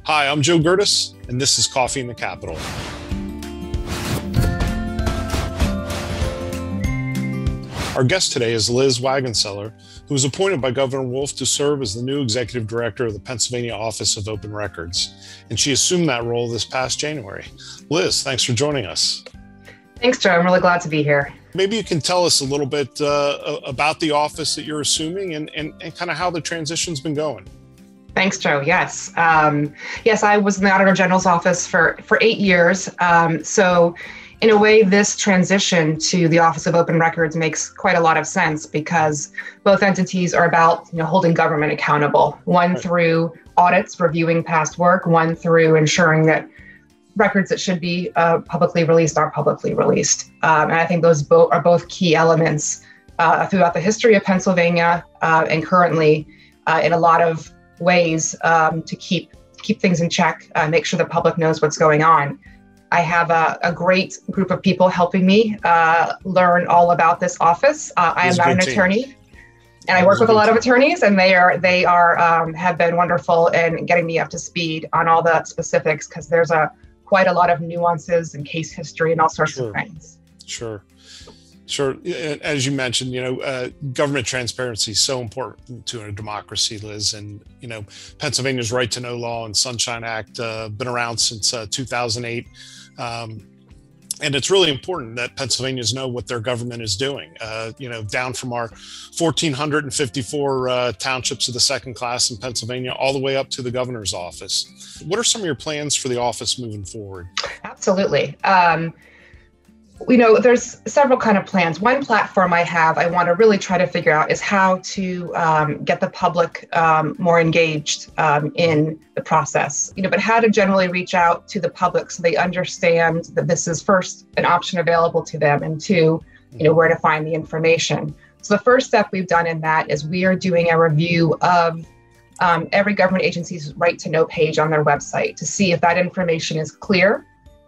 Hi, I'm Joe Gertis, and this is Coffee in the Capitol. Our guest today is Liz Wagenseller, who was appointed by Governor Wolf to serve as the new executive director of the Pennsylvania Office of Open Records, and she assumed that role this past January. Liz, thanks for joining us. Thanks, Joe. I'm really glad to be here. Maybe you can tell us a little bit about the office that you're assuming and kind of how the transition's been going. Thanks, Joe. Yes. Yes, I was in the Auditor General's office for 8 years. So in a way, this transition to the Office of Open Records makes quite a lot of sense because both entities are about holding government accountable, one through audits, reviewing past work, one through ensuring that records that should be publicly released are publicly released. And I think those are both key elements throughout the history of Pennsylvania and currently in a lot of ways to keep things in check, make sure the public knows what's going on. I have a great group of people helping me learn all about this office. I am not an attorney, and I work with a lot of attorneys, and they have been wonderful in getting me up to speed on all the specifics because there's quite a lot of nuances and case history and all sorts of things. Sure. As you mentioned, government transparency is so important to a democracy, Liz. And, Pennsylvania's Right to Know Law and Sunshine Act been around since 2008. And it's really important that Pennsylvanians know what their government is doing. Down from our 1,454 townships of the second class in Pennsylvania, all the way up to the governor's office. What are some of your plans for the office moving forward? Absolutely. There's several kind of plans. One platform I want to really try to figure out is how to get the public more engaged in the process, but how to generally reach out to the public so they understand that this is first an option available to them and two, where to find the information. So the first step we've done in that is we are doing a review of every government agency's right to know page on their website to see if that information is clear.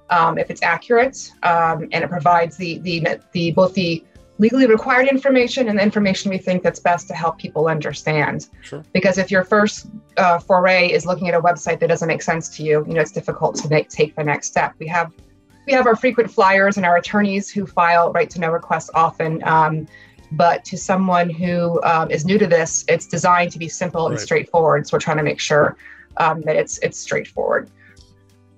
If it's accurate, and it provides both the legally required information and the information we think that's best to help people understand. Sure. Because if your first foray is looking at a website that doesn't make sense to you, it's difficult to take the next step. We have our frequent flyers and our attorneys who file right to know requests often. But to someone who is new to this, it's designed to be simple and straightforward. So we're trying to make sure that it's straightforward.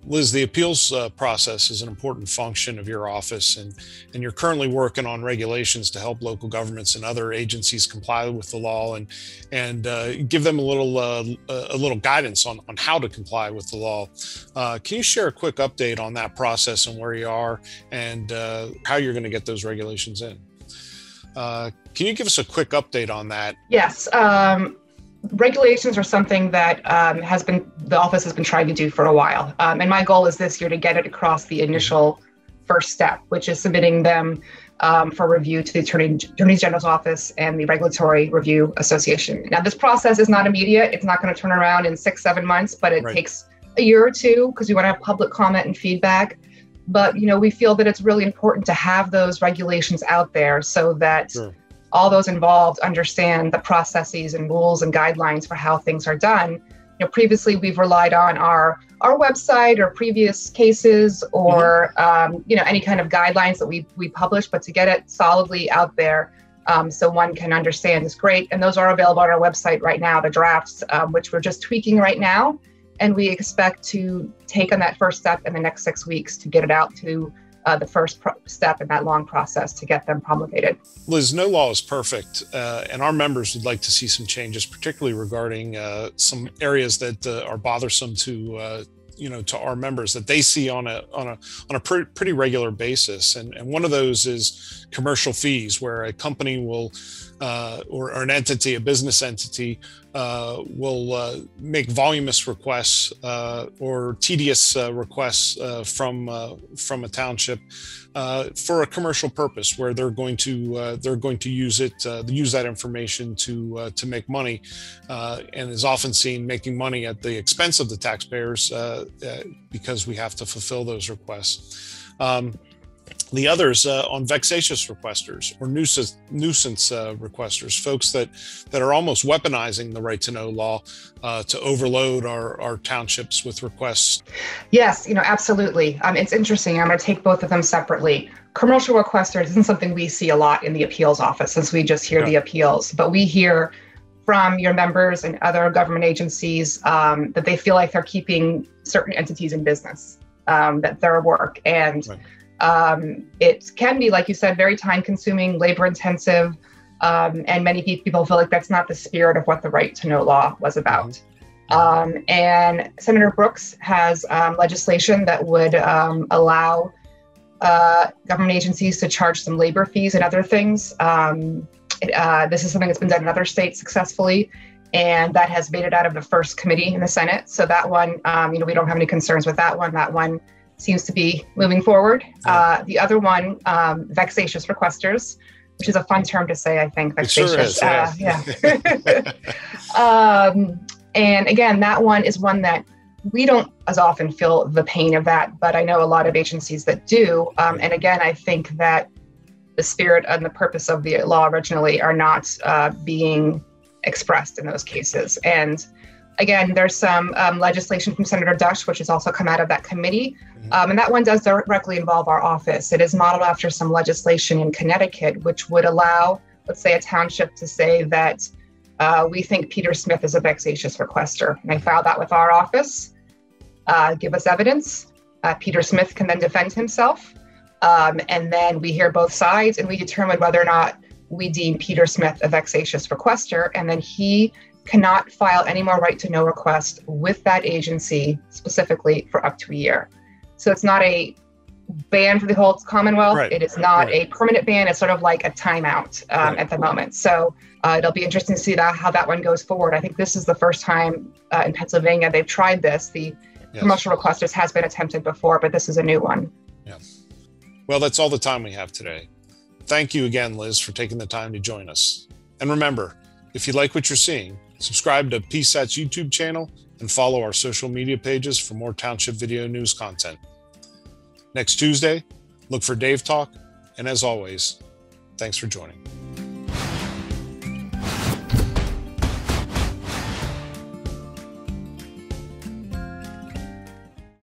Liz, the appeals process is an important function of your office, and you're currently working on regulations to help local governments and other agencies comply with the law and give them a little guidance on how to comply with the law. Can you share a quick update on that process and where you are and how you're going to get those regulations in? Can you give us a quick update on that? Yes. Regulations are something that the office has been trying to do for a while. And my goal is this year to get it across the initial first step, which is submitting them for review to the Attorney General's office and the Regulatory Review Association. Now, this process is not immediate. It's not going to turn around in 6-7 months, but it takes a year or two because we want to have public comment and feedback. But, we feel that it's really important to have those regulations out there so that all those involved understand the processes and rules and guidelines for how things are done. Previously we've relied on our website or previous cases or any kind of guidelines that we publish, but to get it solidly out there so one can understand is great. And those are available on our website right now, the drafts, which we're just tweaking right now. And we expect to take on that first step in the next 6 weeks to get it out to the first step in that long process to get them promulgated. Liz, no law is perfect, and our members would like to see some changes, particularly regarding some areas that are bothersome to our members that they see on a pretty regular basis. And one of those is commercial fees, where a company will or an entity, a business entity, will make voluminous requests or tedious requests from a township for a commercial purpose, where they're going to use that information to make money, and is often seen making money at the expense of the taxpayers because we have to fulfill those requests. The others on vexatious requesters or nuisance requesters, folks that are almost weaponizing the right to know law to overload our townships with requests. Yes, absolutely. It's interesting. I'm going to take both of them separately. Commercial requesters isn't something we see a lot in the appeals office, since we just hear the appeals, but we hear from your members and other government agencies that they feel like they're keeping certain entities in business, that their work. And it can be, like you said, very time consuming, labor intensive. And many people feel like that's not the spirit of what the right to know law was about. And Senator Brooks has legislation that would allow government agencies to charge some labor fees and other things. This is something that's been done in other states successfully, and that has made it out of the first committee in the Senate. So that one, we don't have any concerns with that one. That one seems to be moving forward. The other one, vexatious requesters, which is a fun term to say, I think. Vexatious. It sure is, And again, that one is one that we don't as often feel the pain of that, but I know a lot of agencies that do. And again, I think that the spirit and the purpose of the law originally are not being expressed in those cases. And again, there's some legislation from Senator Dush, which has also come out of that committee. And that one does directly involve our office. It is modeled after some legislation in Connecticut, which would allow, let's say, a township to say that we think Peter Smith is a vexatious requester. And I file that with our office, give us evidence. Peter Smith can then defend himself. And then we hear both sides and we determine whether or not we deem Peter Smith a vexatious requester. And then he cannot file any more right to know request with that agency specifically for up to a year. So it's not a ban for the whole Commonwealth. Right. It is not a permanent ban. It's sort of like a timeout at the moment. So it'll be interesting to see how that one goes forward. I think this is the first time in Pennsylvania they've tried this. The commercial requesters has been attempted before, but this is a new one. Yeah. Well, that's all the time we have today. Thank you again, Liz, for taking the time to join us. And remember, if you like what you're seeing, subscribe to PSAT's YouTube channel and follow our social media pages for more Township video news content. Next Tuesday, look for Dave Talk. And as always, thanks for joining.